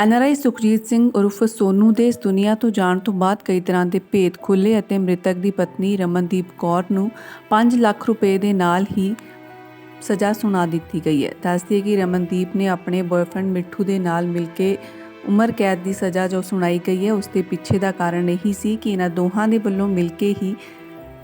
NRI Sukhjit Singh ਉਰਫ ਸੋਨੂ ਦੇ ਇਸ ਦੁਨੀਆ ਤੋਂ ਜਾਣ ਤੋਂ ਬਾਅਦ ਕਈ ਤਰ੍ਹਾਂ ਦੇ ਭੇਦ ਖੁੱਲ੍ਹੇ ਅਤੇ ਮ੍ਰਿਤਕ ਦੀ ਪਤਨੀ ਰਮਨਦੀਪ ਕੌਰ ਨੂੰ 5 ਲੱਖ ਰੁਪਏ ਦੇ ਨਾਲ ਹੀ ਸਜ਼ਾ ਸੁਣਾ ਦਿੱਤੀ ਗਈ ਹੈ। ਦੱਸਦੀ ਹੈ ਕਿ ਰਮਨਦੀਪ ਨੇ ਆਪਣੇ ਬॉयਫ੍ਰੈਂਡ ਮਿੱਠੂ ਦੇ ਨਾਲ ਮਿਲ ਕੇ ਉਮਰ ਕੈਦ ਦੀ ਸਜ਼ਾ ਜੋ ਸੁਣਾਈ ਗਈ ਹੈ ਉਸ ਦੇ ਪਿੱਛੇ ਦਾ ਕਾਰਨ ਇਹੀ ਸੀ ਕਿ ਇਹਨਾਂ ਦੋਹਾਂ ਦੇ ਵੱਲੋਂ ਮਿਲ ਕੇ ਹੀ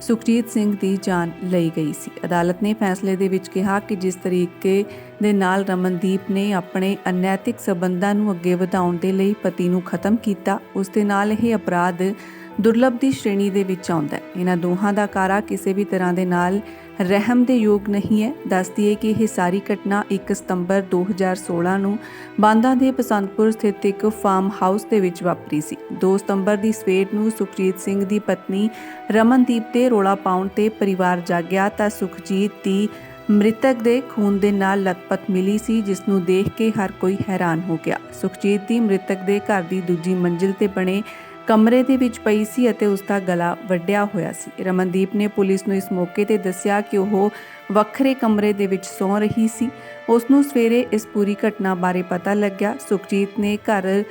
ਸੁਖਜੀਤ ਸਿੰਘ ਦੀ ਜਾਨ ਲਈ ਗਈ ਸੀ। ਅਦਾਲਤ ਨੇ ਫੈਸਲੇ ਦੇ ਵਿੱਚ ਕਿਹਾ ਕਿ ਜਿਸ ਤਰੀਕੇ ਦੇ ਨਾਲ ਰਮਨਦੀਪ ਨੇ ਆਪਣੇ ਅਨੈਤਿਕ ਸਬੰਧਾਂ ਨੂੰ ਅੱਗੇ ਵਧਾਉਣ ਦੇ ਲਈ ਪਤੀ ਨੂੰ ਖਤਮ ਕੀਤਾ, ਉਸ ਦੇ ਨਾਲ ਇਹ ਅਪਰਾਧ ਦੁਰਲਭ ਦੀ ਸ਼੍ਰੇਣੀ ਦੇ ਵਿੱਚ ਆਉਂਦਾ ਹੈ। ਇਹਨਾਂ ਦੋਹਾਂ ਦਾ ਕਾਰਾ ਕਿਸੇ ਵੀ ਤਰ੍ਹਾਂ ਦੇ ਨਾਲ ਰਹਿਮ ਦੇ ਯੋਗ ਨਹੀਂ ਹੈ। ਦੱਸਦੀ ਹੈ ਕਿ ਇਹ ਸਾਰੀ ਘਟਨਾ 1 ਸਤੰਬਰ 2016 ਨੂੰ ਬਾਂਦਾ ਦੇ ਬਸੰਤਪੁਰ ਸਥਿਤ ਇੱਕ ਫਾਰਮ ਹਾਊਸ ਦੇ ਵਿੱਚ ਵਾਪਰੀ ਸੀ। 2 ਸਤੰਬਰ ਦੀ ਸਵੇਰ ਨੂੰ ਸੁਖਜੀਤ ਸਿੰਘ ਦੀ ਪਤਨੀ ਰਮਨਦੀਪ ਤੇ ਰੋਲਾ ਪਾਉਣ ਤੇ ਪਰਿਵਾਰ ਜਾਗਿਆ ਤਾਂ ਸੁਖਜੀਤ ਦੀ ਮ੍ਰਿਤਕ ਦੇ ਖੂਨ ਦੇ ਨਾਲ ਲਤਪਤ ਮਿਲੀ ਸੀ, ਜਿਸ ਨੂੰ ਦੇਖ ਕੇ ਹਰ ਕੋਈ ਹੈਰਾਨ ਹੋ ਗਿਆ। ਸੁਖਜੀਤ ਦੀ ਮ੍ਰਿਤਕ ਦੇ ਘਰ ਦੀ ਦੂਜੀ ਮੰਜ਼ਿਲ ਤੇ ਬਣੇ ਕਮਰੇ ਦੇ ਵਿੱਚ ਪਈ ਸੀ ਅਤੇ ਉਸ ਦਾ ਗਲਾ ਵੱਢਿਆ ਹੋਇਆ ਸੀ। ਰਮਨਦੀਪ ਨੇ ਪੁਲਿਸ ਨੂੰ ਇਸ ਮੌਕੇ ਤੇ ਦੱਸਿਆ ਕਿ ਉਹ ਵੱਖਰੇ ਕਮਰੇ ਦੇ ਵਿੱਚ ਸੌਂ ਰਹੀ ਸੀ। ਉਸ ਨੂੰ ਸਵੇਰੇ ਇਸ ਪੂਰੀ ਘਟਨਾ ਬਾਰੇ ਪਤਾ ਲੱਗਿਆ। ਸੁਖਜੀਤ ਨੇ ਘਰ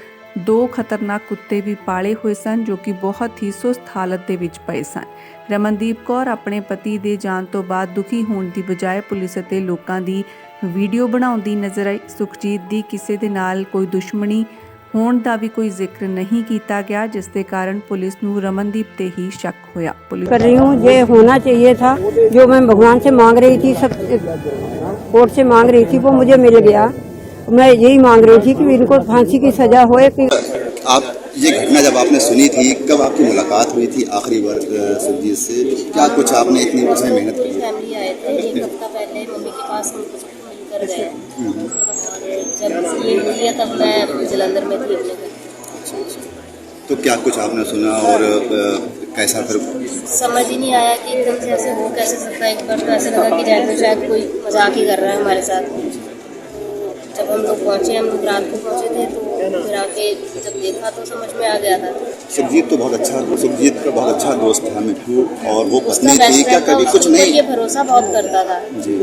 2 ਖਤਰਨਾਕ ਕੁੱਤੇ ਵੀ ਪਾਲੇ ਹੋਏ ਸਨ ਜੋ ਕਿ ਬਹੁਤ ਹੀ ਸੁਸਤ ਹਾਲਤ ਦੇ ਵਿੱਚ ਪਏ ਸਨ। ਰਮਨਦੀਪ ਕੌਰ ਆਪਣੇ ਪਤੀ ਦੇ ਜਾਣ ਤੋਂ ਬਾਅਦ ਦੁਖੀ ਹੋਣ ਦੀ ਬਜਾਏ ਪੁਲਿਸ ਅਤੇ ਲੋਕਾਂ ਦੀ ਵੀਡੀਓ ਬਣਾਉਂਦੀ ਨਜ਼ਰ ਆਈ। ਸੁਖਜੀਤ ਦੀ ਕਿਸੇ ਦੇ ਨਾਲ ਕੋਈ ਦੁਸ਼ਮਣੀ होने का भी कोई जिक्र नहीं किया गया, जिसके कारण पुलिस नूं रमनदीप ते ही शक होया। कर रही हूँ ये होना चाहिए था जो मैं भगवान से मांग रही थी, सब कोर्ट से मांग रही थी वो मुझे मिल गया। मैं यही मांग रही थी कि इनको फांसी की सजा होए। आप ये घटना जब आपने सुनी थी, कब आपकी मुलाकात हुई थी आखिरी बार सुखजीत से? क्या कुछ आपने इतनी उसमें मेहनत की? फैमिली आए थे, एक हफ्ता पहले मम्मी के पास हम कुछ मिलकर गए और जब ये हुई है तब मैं जलंधर में थी अपने घर। तो क्या कुछ आपने सुना और कैसा फिर? समझ ही नहीं आया कि एकदम से ऐसे हो कैसे सकता है। एक बार तो ऐसा लगा कि शायद कोई मजाक ही कर रहा है हमारे साथ। तो जब हम लोग पहुँचे, हम लोग रात को पहुँचे थे, तो फिर आके जब देखा तो समझ में आ गया था। सुखजीत तो सुखजीत का बहुत अच्छा दोस्त था मिठू, और वो पत्नी थी, क्या कभी कुछ नहीं? ये भरोसा बहुत करता था जी।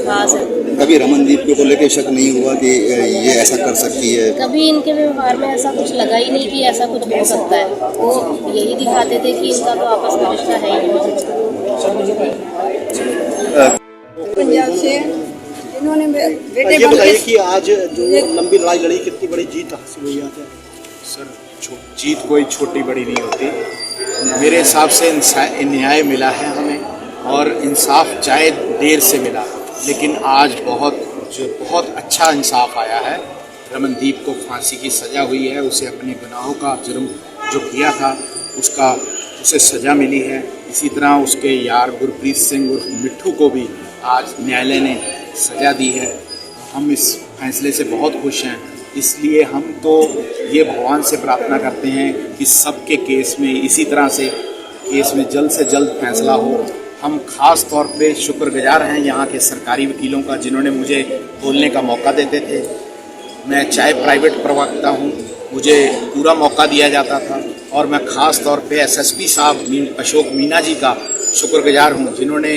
खास है। कभी रमनदीप को लेकर शक नहीं हुआ कि ये ऐसा कर सकती है? कभी इनके व्यवहार में ऐसा कुछ लगा ही नहीं कि ऐसा कुछ हो सकता है। वो यही दिखाते थे कि इनका तो आपस में रिश्ता है ही नहीं। पंजाब से इन्होंने बेटे ये बताइए कि आज जो लंबी लड़ाई लड़ी, कितनी बड़ी जीत हासिल हुई है? सर, जीत कोई छोटी बड़ी नहीं होती। मेरे हिसाब से न्याय मिला है हमें, और इंसाफ चाहे देर से मिला, लेकिन आज बहुत अच्छा इंसाफ आया है। रमनदीप को फांसी की सज़ा हुई है। उसे अपने गुनाहों का जुर्म जो किया था उसे सज़ा मिली है। इसी तरह उसके यार गुरप्रीत सिंह उर्फ मिट्ठू को भी आज न्यायालय ने सज़ा दी है। हम इस फैसले से बहुत खुश हैं। इसलिए हम तो ये भगवान से प्रार्थना करते हैं कि सबके केस में इसी तरह से केस में जल्द से जल्द फैसला हो। हम ख़ास तौर पे शुक्रगुजार हैं यहाँ के सरकारी वकीलों का, जिन्होंने मुझे बोलने का मौका देते थे। मैं चाहे प्राइवेट प्रवक्ता हूँ, मुझे पूरा मौका दिया जाता था, और मैं ख़ास तौर पे एसएसपी साहब अशोक मीना जी का शुक्रगुजार हूँ, जिन्होंने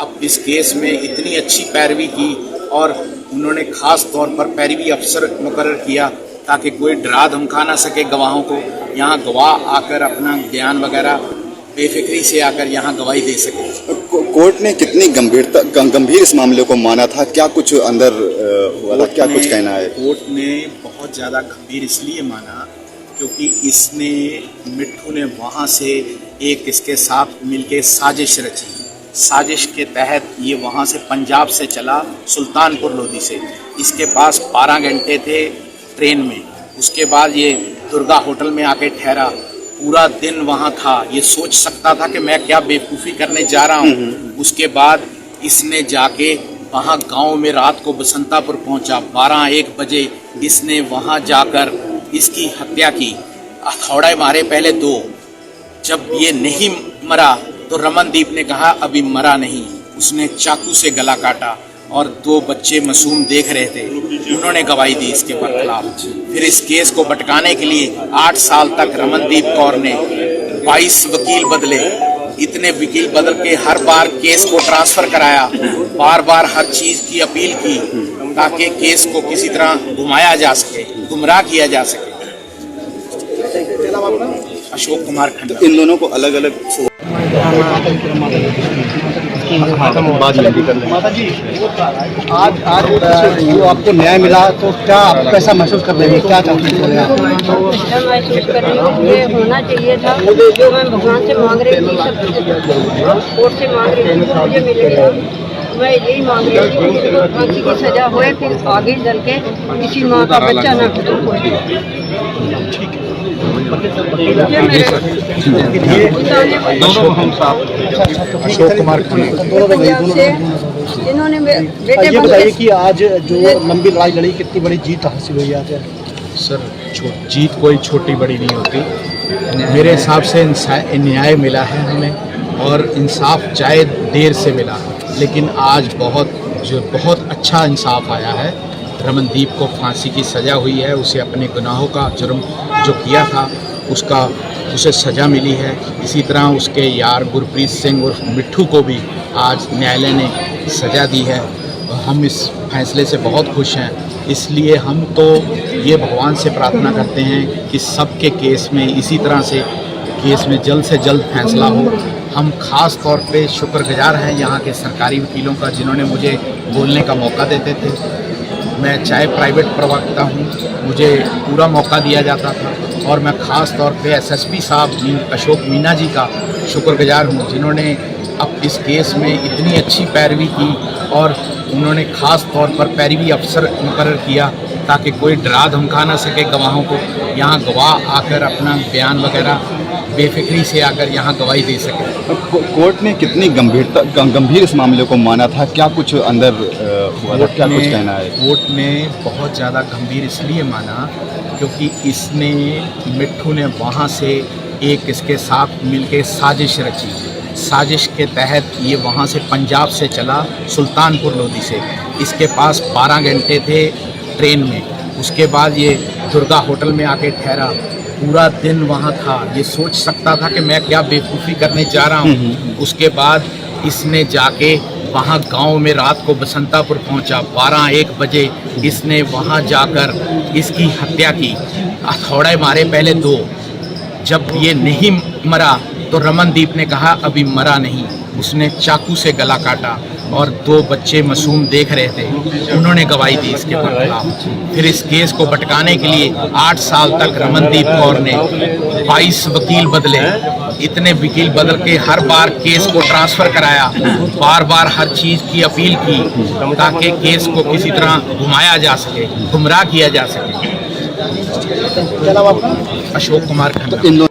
अब इस केस में इतनी अच्छी पैरवी की, और उन्होंने ख़ास तौर पर पैरवी अफसर मुकर्रर किया ताकि कोई डरा धमका ना सके गवाहों को। यहाँ गवाह आकर अपना बयान वगैरह बेफिक्री से आकर यहाँ गवाही दे सके। कोर्ट ने कितनी गंभीर इस मामले को माना था? क्या कुछ अंदर हुआ था? क्या कुछ कहना है? कोर्ट ने बहुत ज़्यादा गंभीर इसलिए माना क्योंकि इसने मिट्ठू ने वहाँ से एक इसके साथ मिलके साजिश रची। साजिश के तहत ये वहाँ से पंजाब से चला सुल्तानपुर लोधी से। इसके पास 12 घंटे थे ट्रेन में। उसके बाद ये दुर्गा होटल में आके ठहरा, पूरा दिन वहाँ था। ये सोच सकता था कि मैं क्या बेवकूफ़ी करने जा रहा हूँ। उसके बाद इसने जाके वहाँ गांव में रात को बसंतापुर पहुँचा। 12-1 बजे इसने वहाँ जाकर इसकी हत्या की। हथौड़े मारे पहले 2। जब ये नहीं मरा तो रमनदीप ने कहा अभी मरा नहीं। उसने चाकू से गला काटा, और 2 बच्चे मासूम देख रहे थे, उन्होंने गवाही दी इसके बरखिलाफ। फिर इस केस को भटकाने के लिए 8 साल तक रमनदीप कौर ने 22 वकील बदले। इतने वकील बदल के हर बार केस को ट्रांसफ़र कराया, बार बार हर चीज़ की अपील की ताकि केस को किसी तरह घुमाया जा सके। गुमराह किया जा सके। अशोक कुमार खंडा। इन दोनों को अलग अलग माता जी, आज आज जो आपको न्याय मिला तो क्या आप कैसा महसूस कर रहे हैं, क्या चाहते हैं आप? अच्छा महसूस कर रही हूँ, ये होना चाहिए था जो मैं भगवान से मांग रही थी, सब कोर्ट से मांग रही थी, वो मुझे मिल गया। मैं यही मांग रही थी कि इनको फांसी की सजा होए, फिर आगे चल के किसी माँ का बच्चा ना खत्म हो। अशोक कुमार खंडा। इन्होंने ये बताइए कि आज जो लंबी लड़ाई लड़ी, कितनी बड़ी जीत हासिल हुई है? सर, जीत कोई छोटी बड़ी नहीं होती। मेरे हिसाब से न्याय मिला है हमें, और इंसाफ चाहे देर से मिला, लेकिन आज बहुत अच्छा इंसाफ आया है। रमनदीप को फांसी की सज़ा हुई है, उसे अपने गुनाहों का जुर्म जो किया था उसे सज़ा मिली है। इसी तरह उसके यार गुरप्रीत सिंह और मिट्ठू को भी आज न्यायालय ने सज़ा दी है। हम इस फैसले से बहुत खुश हैं। इसलिए हम तो ये भगवान से प्रार्थना करते हैं कि सबके केस में इसी तरह से जल्द से जल्द फैसला हो। हम ख़ास तौर पे शुक्रगुजार हैं यहाँ के सरकारी वकीलों का, जिन्होंने मुझे बोलने का मौका देते थे। मैं चाहे प्राइवेट प्रवक्ता हूँ, मुझे पूरा मौका दिया जाता था, और मैं ख़ास तौर पे एसएसपी साहब अशोक मीना जी का शुक्रगुजार हूँ, जिन्होंने अब इस केस में इतनी अच्छी पैरवी की, और उन्होंने ख़ास तौर पर पैरवी अफसर मुकर्रर किया ताकि कोई डरा धमका ना सके गवाहों को। यहाँ गवाह आकर अपना बयान वगैरह बेफिक्री से आकर यहाँ गवाही दे सके। कोर्ट ने कितनी गंभीर इस मामले को माना था, क्या कुछ अंदर हुआ था, क्या कुछ कहना है? कोर्ट ने बहुत ज़्यादा गंभीर इसलिए माना क्योंकि इसने मिट्ठू ने वहाँ से एक इसके साथ मिलके साजिश रची। साजिश के तहत ये वहाँ से पंजाब से चला, सुल्तानपुर लोधी से। इसके पास 12 घंटे थे ट्रेन में। उसके बाद ये दुर्गा होटल में आके ठहरा, पूरा दिन वहाँ था। ये सोच सकता था कि मैं क्या बेवकूफ़ी करने जा रहा हूँ। उसके बाद इसने जाके वहाँ गांव में रात को बसंतापुर पहुँचा। 12-1 बजे इसने वहाँ जाकर इसकी हत्या की। हथौड़े मारे पहले 2। जब ये नहीं मरा तो रमनदीप ने कहा अभी मरा नहीं। उसने चाकू से गला काटा, और 2 बच्चे मासूम देख रहे थे, उन्होंने गवाही दी इसके खिलाफ। फिर इस केस को भटकाने के लिए 8 साल तक रमनदीप कौर ने 22 वकील बदले। इतने वकील बदल के हर बार केस को ट्रांसफ़र कराया, बार बार हर चीज़ की अपील की ताकि केस को किसी तरह घुमाया जा सके, गुमराह किया जा सके। क्या नाम आपका? अशोक कुमार खंडा।